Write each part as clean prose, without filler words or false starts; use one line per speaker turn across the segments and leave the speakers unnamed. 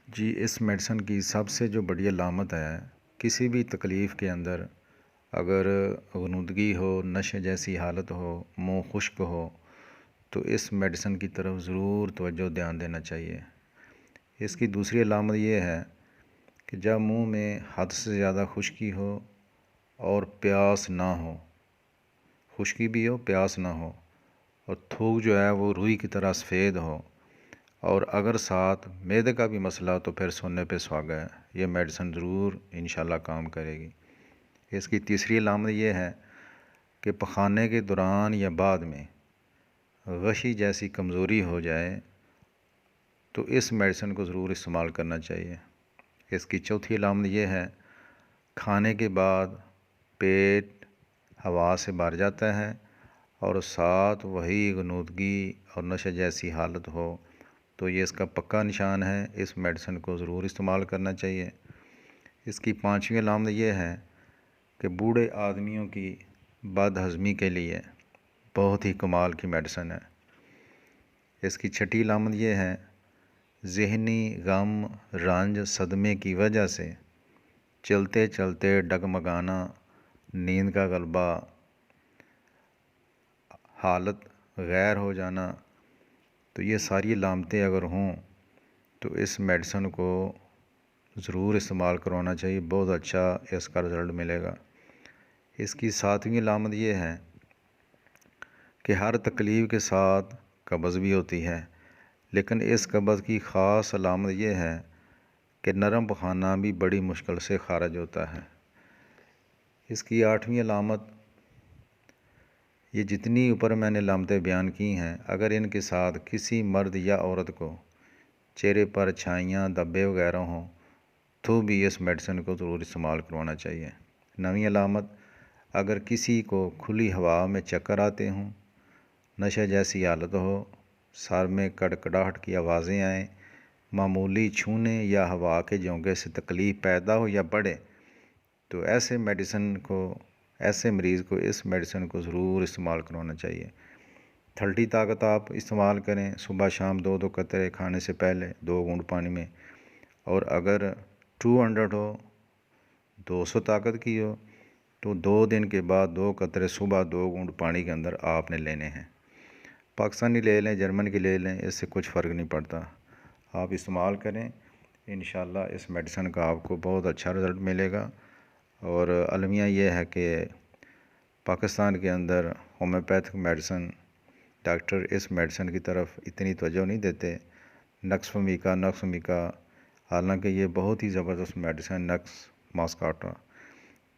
جی اس medicine کی سب سے جو بڑی علامت ہے، کسی بھی تکلیف کے اندر اگر غنودگی ہو، نشے جیسی حالت ہو، منہ خشک ہو، تو اس میڈیسن کی طرف ضرور توجہ دھیان دینا چاہیے۔ اس کی دوسری علامت یہ ہے کہ جب منہ میں حد سے زیادہ خشکی ہو اور پیاس نہ ہو، خشکی بھی ہو پیاس نہ ہو، اور تھوک جو ہے وہ روئی کی طرح سفید ہو، اور اگر ساتھ معدے کا بھی مسئلہ ہو تو پھر سننے پہ سہاگا ہے، یہ میڈیسن ضرور انشاءاللہ کام کرے گی۔ اس کی تیسری علامت یہ ہے کہ پخانے کے دوران یا بعد میں غشی جیسی کمزوری ہو جائے تو اس میڈیسن کو ضرور استعمال کرنا چاہیے۔ اس کی چوتھی علامت یہ ہے کھانے کے بعد پیٹ ہوا سے بھر جاتا ہے اور ساتھ وہی غنودگی اور نشے جیسی حالت ہو تو یہ اس کا پکا نشان ہے، اس میڈیسن کو ضرور استعمال کرنا چاہیے۔ اس کی پانچویں علامت یہ ہے کہ بوڑھے آدمیوں کی بد ہضمی کے لیے بہت ہی کمال کی میڈیسن ہے۔ اس کی چھٹی علامت یہ ہے ذہنی غم، رنج، صدمے کی وجہ سے چلتے چلتے ڈگمگانا، نیند کا غلبہ، حالت غیر ہو جانا، تو یہ ساری علامتیں اگر ہوں تو اس میڈیسن کو ضرور استعمال کروانا چاہیے، بہت اچھا اس کا رزلٹ ملے گا۔ اس کی ساتویں علامت یہ ہے کہ ہر تکلیف کے ساتھ قبض بھی ہوتی ہے، لیکن اس قبض کی خاص علامت یہ ہے کہ نرم پخانہ بھی بڑی مشکل سے خارج ہوتا ہے۔ اس کی آٹھویں علامت، یہ جتنی اوپر میں نے علامتیں بیان کی ہیں، اگر ان کے ساتھ کسی مرد یا عورت کو چہرے پر چھائیاں، دبے وغیرہ ہوں تو بھی اس میڈیسن کو ضرور استعمال کروانا چاہیے۔ نویں علامت، اگر کسی کو کھلی ہوا میں چکر آتے ہوں، نشے جیسی حالت ہو، سر میں کڑکڑاہٹ کی آوازیں آئیں، معمولی چھونے یا ہوا کے جھونکے سے تکلیف پیدا ہو یا بڑھے، تو ایسے مریض کو اس میڈیسن کو ضرور استعمال کروانا چاہیے۔ تھلٹی طاقت آپ استعمال کریں، صبح شام 2 قطرے کھانے سے پہلے 2 گھونٹ پانی میں، اور اگر 200 ہو، 200 طاقت کی ہو تو 2 دن کے بعد 2 قطرے صبح 2 گھونٹ پانی کے اندر آپ نے لینے ہیں۔ پاکستانی لے لیں، جرمن کی لے لیں، اس سے کچھ فرق نہیں پڑتا، آپ استعمال کریں، انشاءاللہ اس میڈیسن کا آپ کو بہت اچھا رزلٹ ملے گا۔ اور المیہ یہ ہے کہ پاکستان کے اندر ہومیوپیتھک میڈیسن ڈاکٹر اس میڈیسن کی طرف اتنی توجہ نہیں دیتے، نقص فمیکا، حالانکہ یہ بہت ہی زبردست میڈیسن نقص ماسکاٹا،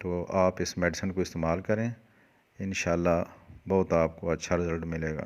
تو آپ اس میڈیسن کو استعمال کریں، انشاءاللہ بہت آپ کو اچھا رزلٹ ملے گا۔